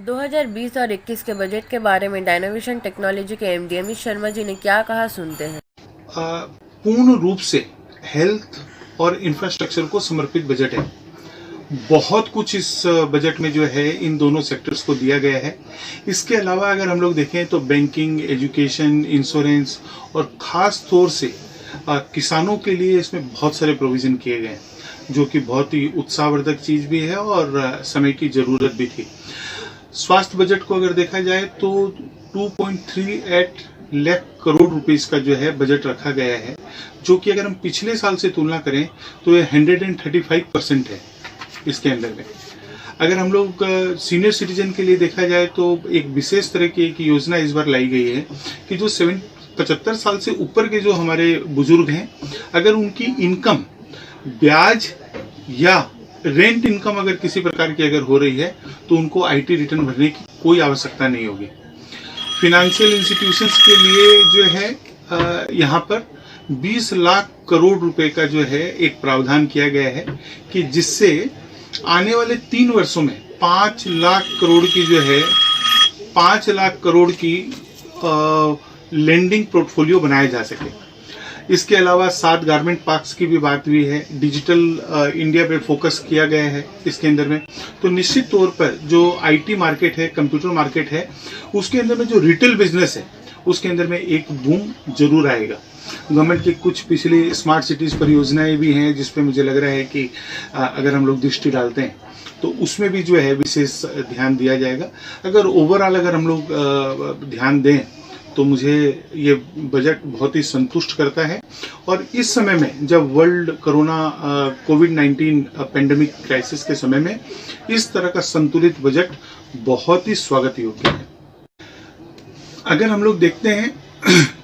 2020 और 21 के बजट के बारे में डायनाविशन टेक्नोलॉजी के एमडी अमित शर्मा जी ने क्या कहा, सुनते हैं। पूर्ण रूप से हेल्थ और इंफ्रास्ट्रक्चर को समर्पित बजट है। बहुत कुछ इस बजट में जो है इन दोनों सेक्टर्स को दिया गया है। इसके अलावा अगर हम लोग देखें तो बैंकिंग, एजुकेशन, इंश्योरेंस और खास तौर से किसानों के लिए इसमें बहुत सारे प्रोविजन किए गए हैं, जो कि बहुत ही उत्साहवर्धक चीज भी है और समय की जरूरत भी थी। स्वास्थ्य बजट को अगर देखा जाए तो 2.38 लाख करोड़ रुपीस का जो है बजट रखा गया है, जो कि अगर हम पिछले साल से तुलना करें तो ये 135% है इसके अंदर में। अगर हम लोग सीनियर सिटीजन के लिए देखा जाए तो एक विशेष तरह की एक योजना इस बार लाई गई है कि जो 75 साल से ऊपर के जो हमारे बुजुर्ग हैं, अगर उनकी इनकम ब्याज या रेंट इनकम अगर किसी प्रकार की अगर हो रही है तो उनको आईटी रिटर्न भरने की कोई आवश्यकता नहीं होगी। फिनेंशियल इंस्टीट्यूशंस के लिए जो है यहाँ पर 20 लाख करोड़ रुपए का जो है एक प्रावधान किया गया है कि जिससे आने वाले 3 वर्षों में 5 लाख करोड़ की जो है 5 लाख करोड़ की लेंडिंग पोर्टफोलियो बनाया जा सके। इसके अलावा 7 गारमेंट पार्क्स की भी बात हुई है। डिजिटल इंडिया पे फोकस किया गया है इसके अंदर में। तो निश्चित तौर पर जो आईटी मार्केट है, कंप्यूटर मार्केट है, उसके अंदर में जो रिटेल बिजनेस है उसके अंदर में एक बूम जरूर आएगा। गवर्नमेंट की कुछ पिछली स्मार्ट सिटीज परियोजनाएं भी हैं जिसपे मुझे लग रहा है कि अगर हम लोग दृष्टि डालते हैं तो उसमें भी जो है विशेष ध्यान दिया जाएगा। अगर ओवरऑल अगर हम लोग ध्यान दें तो मुझे ये बजट बहुत ही संतुष्ट करता है। और इस समय में जब वर्ल्ड कोविड-19 पेंडेमिक क्राइसिस के समय में इस तरह का संतुलित बजट बहुत ही स्वागत योग्य है। अगर हम लोग देखते हैं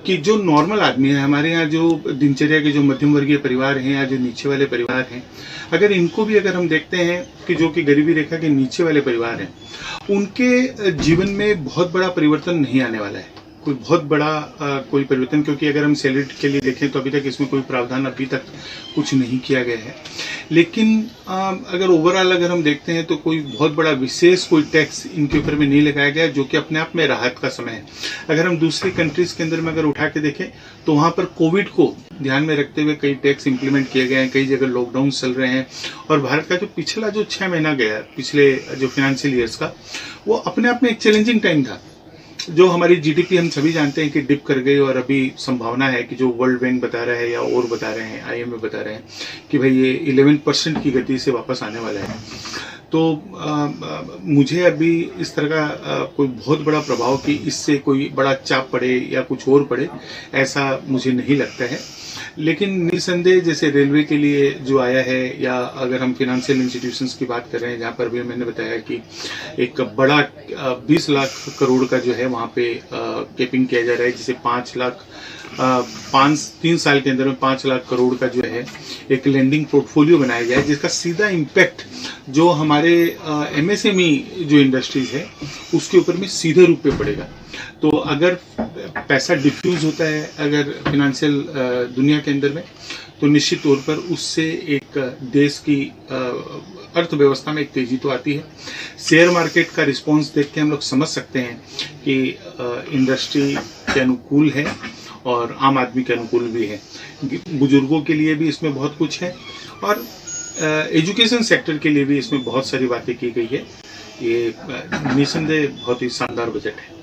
कि जो नॉर्मल आदमी है, हमारे यहाँ जो दिनचर्या के जो मध्यम वर्गीय परिवार हैं या जो नीचे वाले परिवार हैं, अगर इनको भी अगर हम देखते हैं कि जो कि गरीबी रेखा के नीचे वाले परिवार हैं, उनके जीवन में बहुत बड़ा परिवर्तन नहीं आने वाला है, कोई बहुत बड़ा कोई परिवर्तन, क्योंकि अगर हम सैलरी के लिए देखें तो अभी तक इसमें कोई प्रावधान अभी तक कुछ नहीं किया गया है। लेकिन अगर ओवरऑल अगर हम देखते हैं तो कोई बहुत बड़ा विशेष कोई टैक्स इनके ऊपर में नहीं लगाया गया, जो कि अपने आप में राहत का समय है। अगर हम दूसरी कंट्रीज के अंदर में अगर उठा के देखें तो वहां पर कोविड को ध्यान में रखते हुए कई टैक्स इंप्लीमेंट किए गए हैं, कई जगह लॉकडाउन चल रहे हैं। और भारत का जो पिछला जो 6 महीना गया पिछले जो फाइनेंशियल ईयर्स का, वो अपने आप में एक चैलेंजिंग टाइम था। जो हमारी जीडीपी हम सभी जानते हैं कि डिप कर गई और अभी संभावना है कि जो वर्ल्ड बैंक बता रहा है या और बता रहे हैं, आईएमएफ बता रहे हैं कि भाई ये 11% की गति से वापस आने वाला है। तो मुझे अभी इस तरह का कोई बहुत बड़ा प्रभाव कि इससे कोई बड़ा चाप पड़े या कुछ और पड़े, ऐसा मुझे नहीं लगता है। लेकिन निसंदेह जैसे रेलवे के लिए जो आया है, या अगर हम फाइनेंशियल इंस्टीट्यूशंस की बात कर रहे हैं जहाँ पर भी मैंने बताया कि एक बड़ा 20 लाख करोड़ का जो है वहाँ पे कैपिंग किया जा रहा है, जिसे 3 साल के अंदर में 5 लाख करोड़ का जो है एक लेंडिंग पोर्टफोलियो बनाया जाए, जिसका सीधा इम्पैक्ट जो हमारे एमएसएमई जो इंडस्ट्रीज है उसके ऊपर में सीधे रूप में पड़ेगा। तो अगर पैसा डिफ्यूज होता है अगर फाइनेंशियल दुनिया के अंदर में, तो निश्चित तौर पर उससे एक देश की अर्थव्यवस्था में एक तेजी तो आती है। शेयर मार्केट का रिस्पांस देख के हम लोग समझ सकते हैं कि इंडस्ट्री के अनुकूल है और आम आदमी के अनुकूल भी है। बुजुर्गों के लिए भी इसमें बहुत कुछ है और एजुकेशन सेक्टर के लिए भी इसमें बहुत सारी बातें की गई है। ये निसंदेह बहुत ही शानदार बजट है।